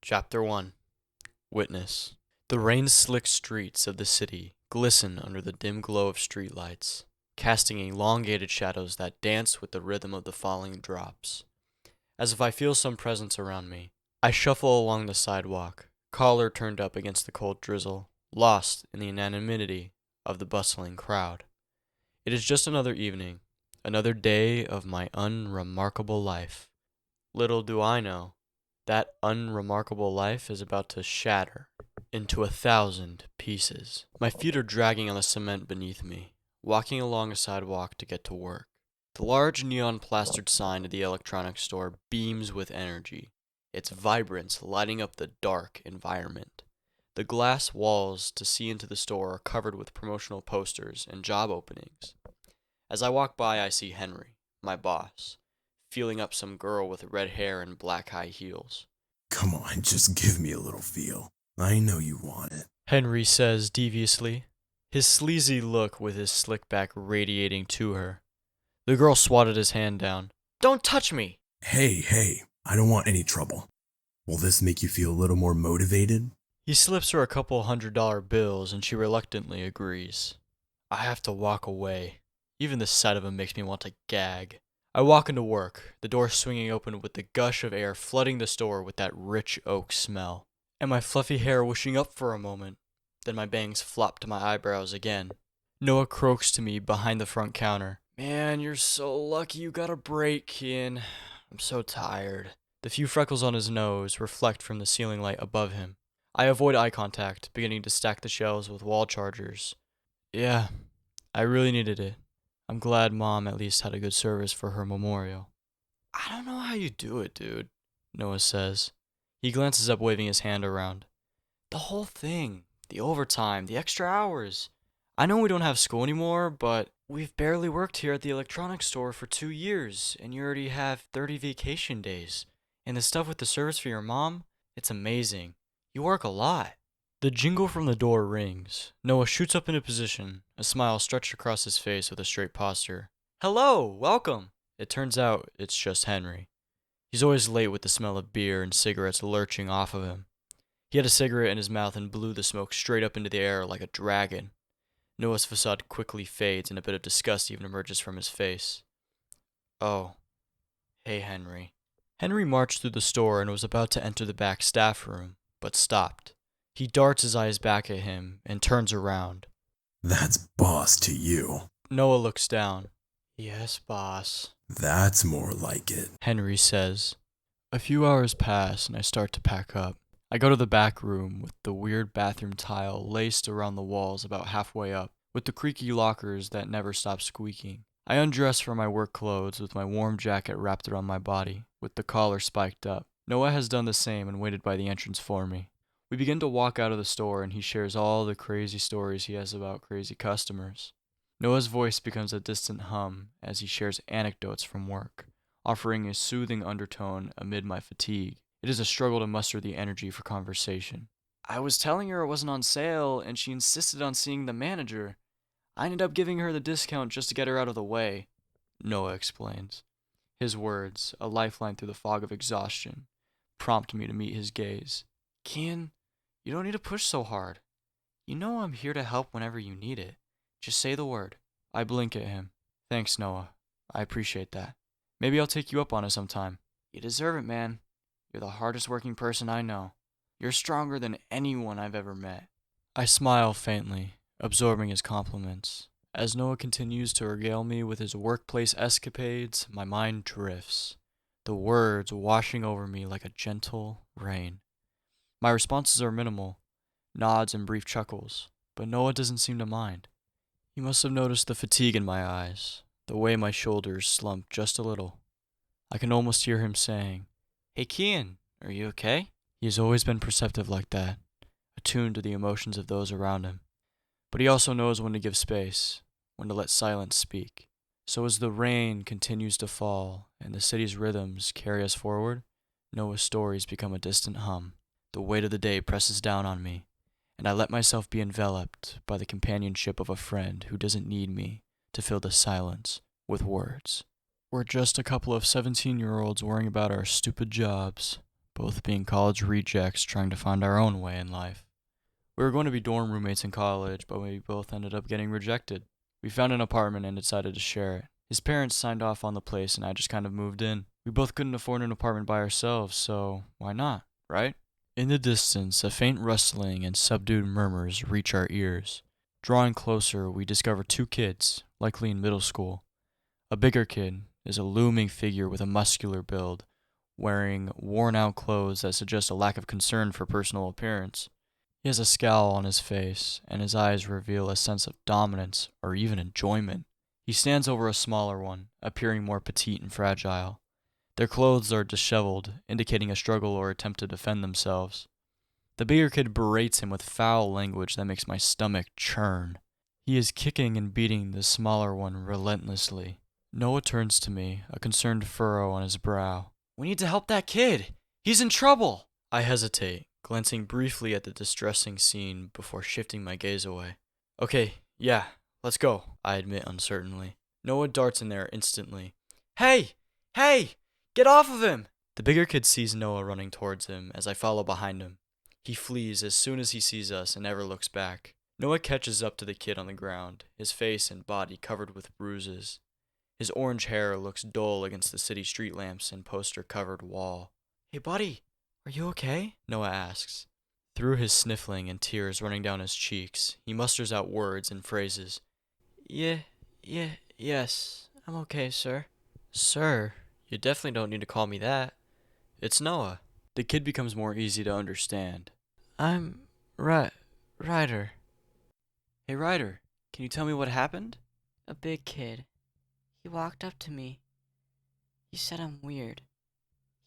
Chapter 1 Witness. The rain-slicked streets of the city glisten under the dim glow of streetlights, casting elongated shadows that dance with the rhythm of the falling drops. As if I feel some presence around me, I shuffle along the sidewalk, collar turned up against the cold drizzle, lost in the anonymity of the bustling crowd. It is just another evening, another day of my unremarkable life. Little do I know, that unremarkable life is about to shatter into 1,000 pieces. My feet are dragging on the cement beneath me, walking along a sidewalk to get to work. The large neon-plastered sign of the electronics store beams with energy, its vibrance lighting up the dark environment. The glass walls to see into the store are covered with promotional posters and job openings. As I walk by, I see Henry, my boss, feeling up some girl with red hair and black high heels. Come on, just give me a little feel. I know you want it. Henry says deviously, his sleazy look with his slick back radiating to her. The girl swatted his hand down. "Don't touch me!" Hey, I don't want any trouble. Will this make you feel a little more motivated? He slips her a couple $100 bills and she reluctantly agrees. I have to walk away. Even the sight of him makes me want to gag. I walk into work, the door swinging open with the gush of air flooding the store with that rich oak smell. And my fluffy hair whooshing up for a moment. Then my bangs flop to my eyebrows again. Noah croaks to me behind the front counter. "Man, you're so lucky you got a break, Kian. I'm so tired." The few freckles on his nose reflect from the ceiling light above him. I avoid eye contact, beginning to stack the shelves with wall chargers. Yeah, I really needed it. I'm glad Mom at least had a good service for her memorial. "I don't know how you do it, dude," Noah says. He glances up, waving his hand around. "The whole thing, the overtime, the extra hours. I know we don't have school anymore, but we've barely worked here at the electronics store for 2 years, and you already have 30 vacation days. And the stuff with the service for your mom, it's amazing. You work a lot." The jingle from the door rings. Noah shoots up into position, a smile stretched across his face with a straight posture. "Hello, welcome." It turns out it's just Henry. He's always late with the smell of beer and cigarettes lurching off of him. He had a cigarette in his mouth and blew the smoke straight up into the air like a dragon. Noah's facade quickly fades and a bit of disgust even emerges from his face. "Oh, hey, Henry." Henry marched through the store and was about to enter the back staff room, but stopped. He darts his eyes back at him and turns around. That's boss to you. Noah looks down. "Yes, boss." That's more like it. Henry says. A few hours pass and I start to pack up. I go to the back room with the weird bathroom tile laced around the walls about halfway up, with the creaky lockers that never stop squeaking. I undress for my work clothes with my warm jacket wrapped around my body, with the collar spiked up. Noah has done the same and waited by the entrance for me. We begin to walk out of the store and he shares all the crazy stories he has about crazy customers. Noah's voice becomes a distant hum as he shares anecdotes from work, offering a soothing undertone amid my fatigue. It is a struggle to muster the energy for conversation. "I was telling her it wasn't on sale and she insisted on seeing the manager. I ended up giving her the discount just to get her out of the way," Noah explains. His words, a lifeline through the fog of exhaustion, prompt me to meet his gaze. "Kian, you don't need to push so hard. You know I'm here to help whenever you need it. Just say the word." I blink at him. "Thanks, Noah. I appreciate that. Maybe I'll take you up on it sometime." "You deserve it, man. You're the hardest working person I know. You're stronger than anyone I've ever met." I smile faintly, absorbing his compliments. As Noah continues to regale me with his workplace escapades, my mind drifts, the words washing over me like a gentle rain. My responses are minimal, nods and brief chuckles, but Noah doesn't seem to mind. He must have noticed the fatigue in my eyes, the way my shoulders slump just a little. I can almost hear him saying, "Hey Kian, are you okay?" He has always been perceptive like that, attuned to the emotions of those around him. But he also knows when to give space, when to let silence speak. So as the rain continues to fall and the city's rhythms carry us forward, Noah's stories become a distant hum. The weight of the day presses down on me, and I let myself be enveloped by the companionship of a friend who doesn't need me to fill the silence with words. We're just a couple of 17-year-olds worrying about our stupid jobs, both being college rejects trying to find our own way in life. We were going to be dorm roommates in college, but we both ended up getting rejected. We found an apartment and decided to share it. His parents signed off on the place and I just kind of moved in. We both couldn't afford an apartment by ourselves, so why not, right? In the distance, a faint rustling and subdued murmurs reach our ears. Drawing closer, we discover two kids, likely in middle school. A bigger kid is a looming figure with a muscular build, wearing worn-out clothes that suggest a lack of concern for personal appearance. He has a scowl on his face, and his eyes reveal a sense of dominance or even enjoyment. He stands over a smaller one, appearing more petite and fragile. Their clothes are disheveled, indicating a struggle or attempt to defend themselves. The bigger kid berates him with foul language that makes my stomach churn. He is kicking and beating the smaller one relentlessly. Noah turns to me, a concerned furrow on his brow. "We need to help that kid! He's in trouble!" I hesitate, glancing briefly at the distressing scene before shifting my gaze away. "Okay, yeah, let's go," I admit uncertainly. Noah darts in there instantly. "Hey! Hey! Get off of him!" The bigger kid sees Noah running towards him as I follow behind him. He flees as soon as he sees us and never looks back. Noah catches up to the kid on the ground, his face and body covered with bruises. His orange hair looks dull against the city street lamps and poster-covered wall. "Hey, buddy, are you okay?" Noah asks. Through his sniffling and tears running down his cheeks, he musters out words and phrases. Yes, I'm okay, sir." "Sir? You definitely don't need to call me that. It's Noah." The kid becomes more easy to understand. "I'm Ryder." "Hey, Ryder, can you tell me what happened?" A big kid. He walked up to me. He said I'm weird.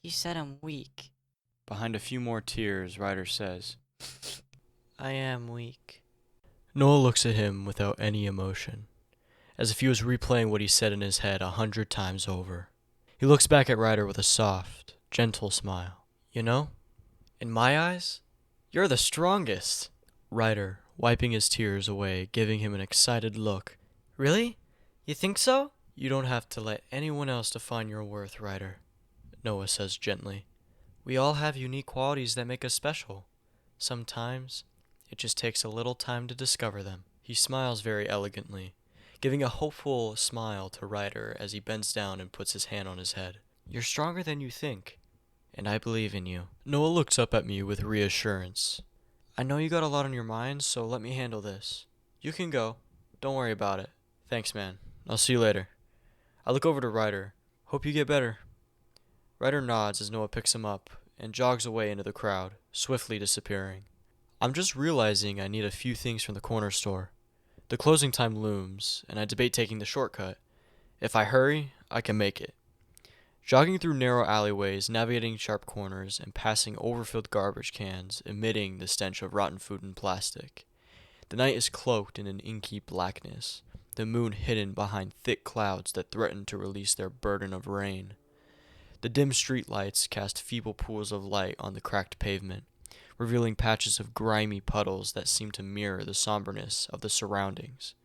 He said I'm weak. Behind a few more tears, Ryder says, I am weak. Noah looks at him without any emotion, as if he was replaying what he said in his head 100 times over. He looks back at Ryder with a soft, gentle smile. "You know, in my eyes, you're the strongest." Ryder, wiping his tears away, giving him an excited look. "Really? You think so?" "You don't have to let anyone else define your worth, Ryder," Noah says gently. "We all have unique qualities that make us special. Sometimes, it just takes a little time to discover them." He smiles very elegantly, giving a hopeful smile to Ryder as he bends down and puts his hand on his head. "You're stronger than you think, and I believe in you." Noah looks up at me with reassurance. "I know you got a lot on your mind, so let me handle this. You can go. Don't worry about it. Thanks, man. I'll see you later." I look over to Ryder. "Hope you get better." Ryder nods as Noah picks him up and jogs away into the crowd, swiftly disappearing. I'm just realizing I need a few things from the corner store. The closing time looms, and I debate taking the shortcut. If I hurry, I can make it. Jogging through narrow alleyways, navigating sharp corners, and passing overfilled garbage cans, emitting the stench of rotten food and plastic. The night is cloaked in an inky blackness, the moon hidden behind thick clouds that threaten to release their burden of rain. The dim street lights cast feeble pools of light on the cracked pavement, revealing patches of grimy puddles that seem to mirror the somberness of the surroundings.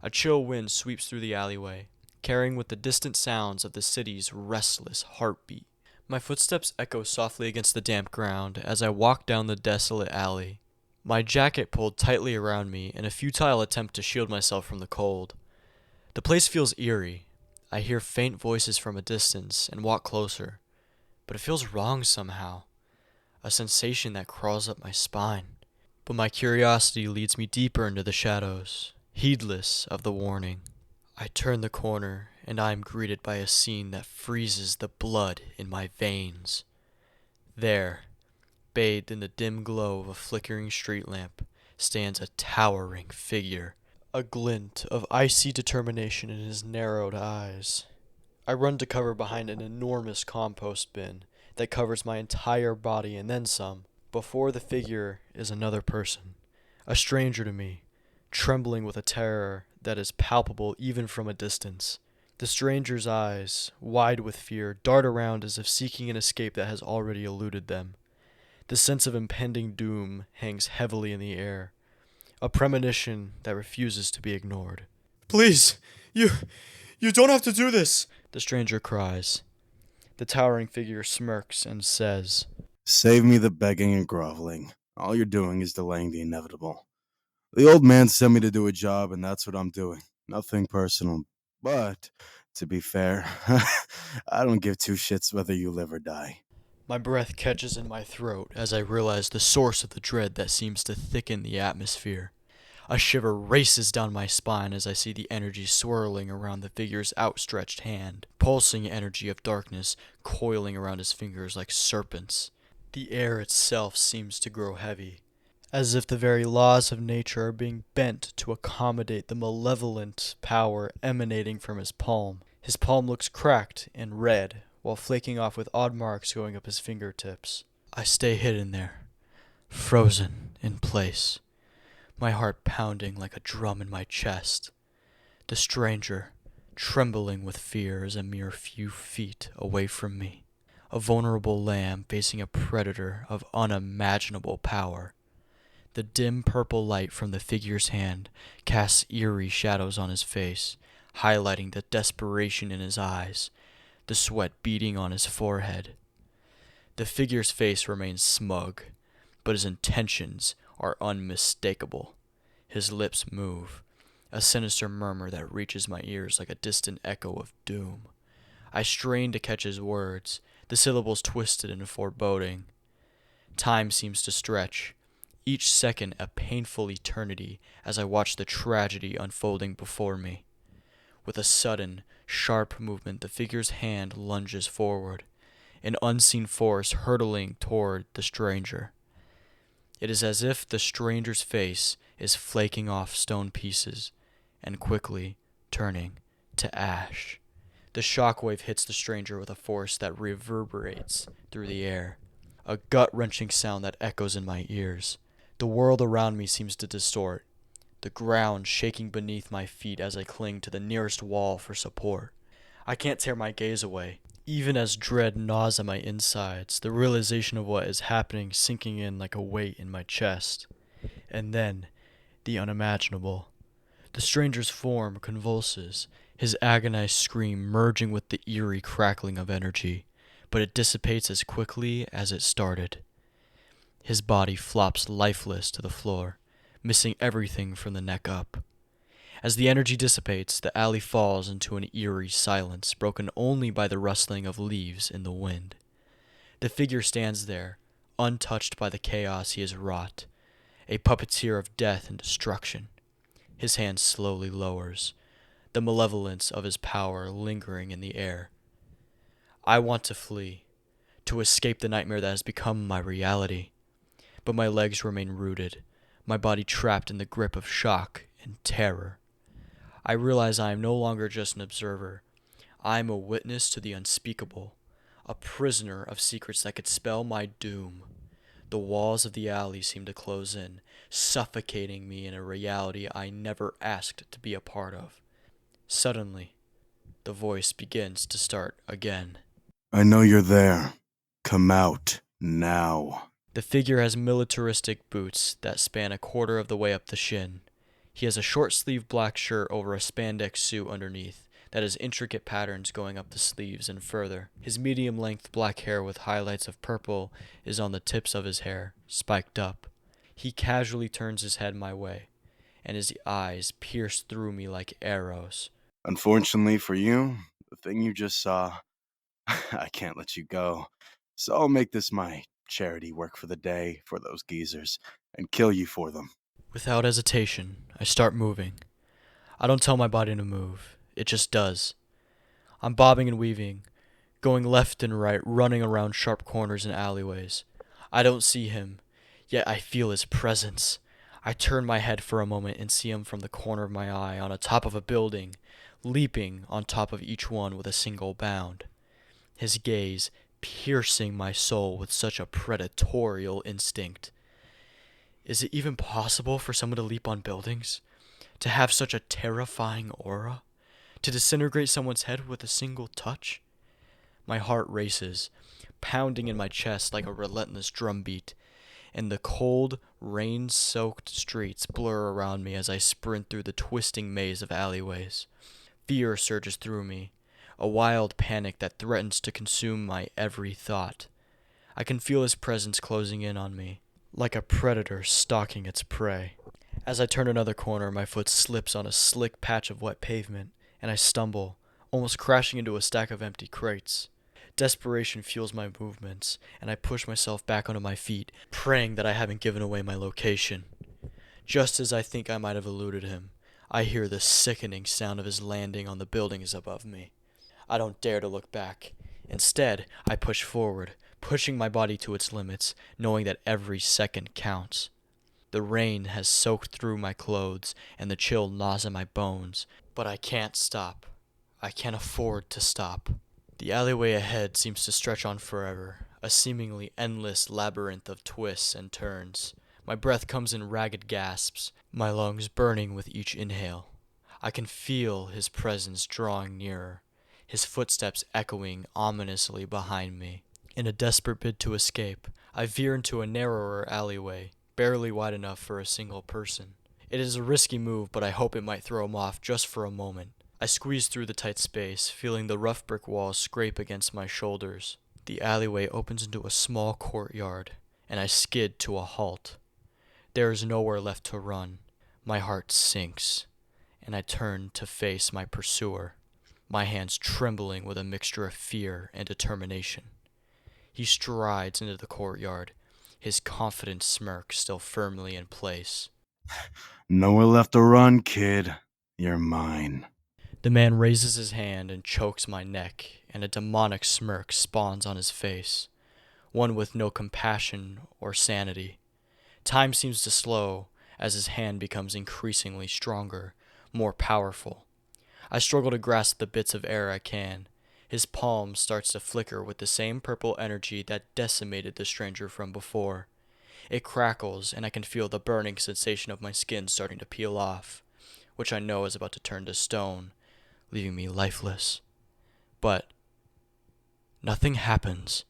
A chill wind sweeps through the alleyway, carrying with the distant sounds of the city's restless heartbeat. My footsteps echo softly against the damp ground as I walk down the desolate alley, my jacket pulled tightly around me in a futile attempt to shield myself from the cold. The place feels eerie. I hear faint voices from a distance and walk closer, but it feels wrong somehow, a sensation that crawls up my spine. But my curiosity leads me deeper into the shadows, heedless of the warning. I turn the corner, and I am greeted by a scene that freezes the blood in my veins. There, bathed in the dim glow of a flickering street lamp, stands a towering figure, a glint of icy determination in his narrowed eyes. I run to cover behind an enormous compost bin that covers my entire body and then some. Before the figure is another person, a stranger to me, trembling with a terror that is palpable even from a distance. The stranger's eyes, wide with fear, dart around as if seeking an escape that has already eluded them. The sense of impending doom hangs heavily in the air, a premonition that refuses to be ignored. Please, you don't have to do this, the stranger cries. The towering figure smirks and says, Save me the begging and groveling. All you're doing is delaying the inevitable. The old man sent me to do a job, and that's what I'm doing. Nothing personal. But, to be fair, I don't give two shits whether you live or die. My breath catches in my throat as I realize the source of the dread that seems to thicken the atmosphere. A shiver races down my spine as I see the energy swirling around the figure's outstretched hand, pulsing energy of darkness coiling around his fingers like serpents. The air itself seems to grow heavy, as if the very laws of nature are being bent to accommodate the malevolent power emanating from his palm. His palm looks cracked and red, while flaking off with odd marks going up his fingertips. I stay hidden there, frozen in place, my heart pounding like a drum in my chest. The stranger, trembling with fear, is a mere few feet away from me, a vulnerable lamb facing a predator of unimaginable power. The dim purple light from the figure's hand casts eerie shadows on his face, highlighting the desperation in his eyes, the sweat beading on his forehead. The figure's face remains smug, but his intentions are unmistakable. His lips move, a sinister murmur that reaches my ears like a distant echo of doom. I strain to catch his words, the syllables twisted and foreboding. Time seems to stretch, each second a painful eternity as I watch the tragedy unfolding before me. With a sudden, sharp movement, the figure's hand lunges forward, an unseen force hurtling toward the stranger. It is as if the stranger's face is flaking off stone pieces and quickly turning to ash. The shockwave hits the stranger with a force that reverberates through the air, a gut-wrenching sound that echoes in my ears. The world around me seems to distort, the ground shaking beneath my feet as I cling to the nearest wall for support. I can't tear my gaze away, even as dread gnaws at my insides, the realization of what is happening sinking in like a weight in my chest. And then, the unimaginable. The stranger's form convulses, his agonized scream merging with the eerie crackling of energy, but it dissipates as quickly as it started. His body flops lifeless to the floor, missing everything from the neck up. As the energy dissipates, the alley falls into an eerie silence, broken only by the rustling of leaves in the wind. The figure stands there, untouched by the chaos he has wrought, a puppeteer of death and destruction. His hand slowly lowers, the malevolence of his power lingering in the air. I want to flee, to escape the nightmare that has become my reality, but my legs remain rooted, my body trapped in the grip of shock and terror. I realize I am no longer just an observer. I am a witness to the unspeakable, a prisoner of secrets that could spell my doom. The walls of the alley seem to close in, suffocating me in a reality I never asked to be a part of. Suddenly, the voice begins to start again. I know you're there. Come out, now. The figure has militaristic boots that span a quarter of the way up the shin. He has a short-sleeved black shirt over a spandex suit underneath that has intricate patterns going up the sleeves and further. His medium-length black hair with highlights of purple is on the tips of his hair, spiked up. He casually turns his head my way, and his eyes pierce through me like arrows. Unfortunately for you, the thing you just saw, I can't let you go. So I'll make this my charity work for the day for those geezers and kill you for them. Without hesitation, I start moving. I don't tell my body to move. It just does. I'm bobbing and weaving, going left and right, running around sharp corners and alleyways. I don't see him, yet I feel his presence. I turn my head for a moment and see him from the corner of my eye on the top of a building, leaping on top of each one with a single bound. His gaze piercing my soul with such a predatorial instinct. Is it even possible for someone to leap on buildings? To have such a terrifying aura? To disintegrate someone's head with a single touch? My heart races, pounding in my chest like a relentless drumbeat, and the cold, rain-soaked streets blur around me as I sprint through the twisting maze of alleyways. Fear surges through me, a wild panic that threatens to consume my every thought. I can feel his presence closing in on me, like a predator stalking its prey. As I turn another corner, my foot slips on a slick patch of wet pavement, and I stumble, almost crashing into a stack of empty crates. Desperation fuels my movements, and I push myself back onto my feet, praying that I haven't given away my location. Just as I think I might have eluded him, I hear the sickening sound of his landing on the buildings above me. I don't dare to look back. Instead, I push forward, pushing my body to its limits, knowing that every second counts. The rain has soaked through my clothes, and the chill gnaws at my bones, but I can't stop. I can't afford to stop. The alleyway ahead seems to stretch on forever, a seemingly endless labyrinth of twists and turns. My breath comes in ragged gasps, my lungs burning with each inhale. I can feel his presence drawing nearer, his footsteps echoing ominously behind me. In a desperate bid to escape, I veer into a narrower alleyway, barely wide enough for a single person. It is a risky move, but I hope it might throw him off just for a moment. I squeeze through the tight space, feeling the rough brick walls scrape against my shoulders. The alleyway opens into a small courtyard, and I skid to a halt. There is nowhere left to run. My heart sinks, and I turn to face my pursuer, my hands trembling with a mixture of fear and determination. He strides into the courtyard, his confident smirk still firmly in place. Nowhere left to run, kid. You're mine. The man raises his hand and chokes my neck, and a demonic smirk spawns on his face, one with no compassion or sanity. Time seems to slow as his hand becomes increasingly stronger, more powerful. I struggle to grasp the bits of air I can. His palm starts to flicker with the same purple energy that decimated the stranger from before. It crackles, and I can feel the burning sensation of my skin starting to peel off, which I know is about to turn to stone, leaving me lifeless. But nothing happens.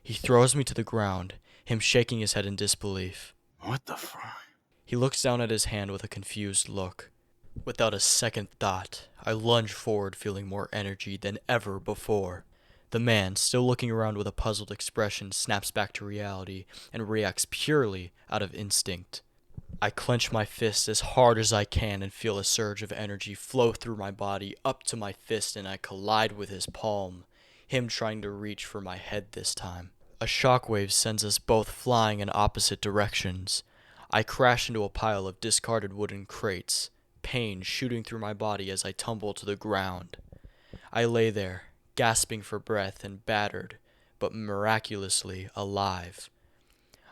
He throws me to the ground, him shaking his head in disbelief. What the fuck? He looks down at his hand with a confused look. Without a second thought, I lunge forward feeling more energy than ever before. The man, still looking around with a puzzled expression, snaps back to reality and reacts purely out of instinct. I clench my fist as hard as I can and feel a surge of energy flow through my body up to my fist, and I collide with his palm, him trying to reach for my head this time. A shockwave sends us both flying in opposite directions. I crash into a pile of discarded wooden crates, pain shooting through my body as I tumble to the ground. I lay there, gasping for breath and battered, but miraculously alive.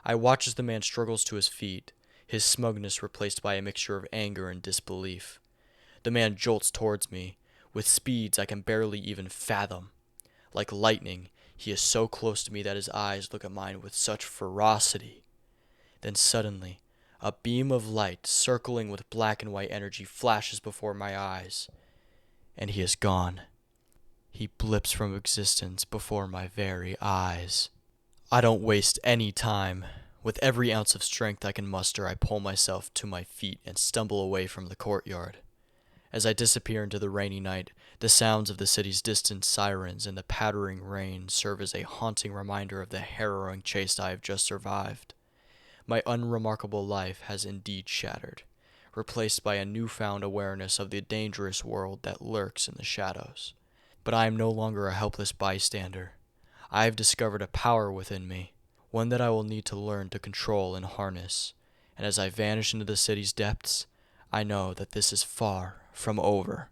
I watch as the man struggles to his feet, his smugness replaced by a mixture of anger and disbelief. The man jolts towards me, with speeds I can barely even fathom. Like lightning, he is so close to me that his eyes look at mine with such ferocity. Then suddenly, a beam of light circling with black and white energy flashes before my eyes, and he is gone. He blips from existence before my very eyes. I don't waste any time. With every ounce of strength I can muster, I pull myself to my feet and stumble away from the courtyard. As I disappear into the rainy night, the sounds of the city's distant sirens and the pattering rain serve as a haunting reminder of the harrowing chase I have just survived. My unremarkable life has indeed shattered, replaced by a newfound awareness of the dangerous world that lurks in the shadows. But I am no longer a helpless bystander. I have discovered a power within me, one that I will need to learn to control and harness. And as I vanish into the city's depths, I know that this is far from over.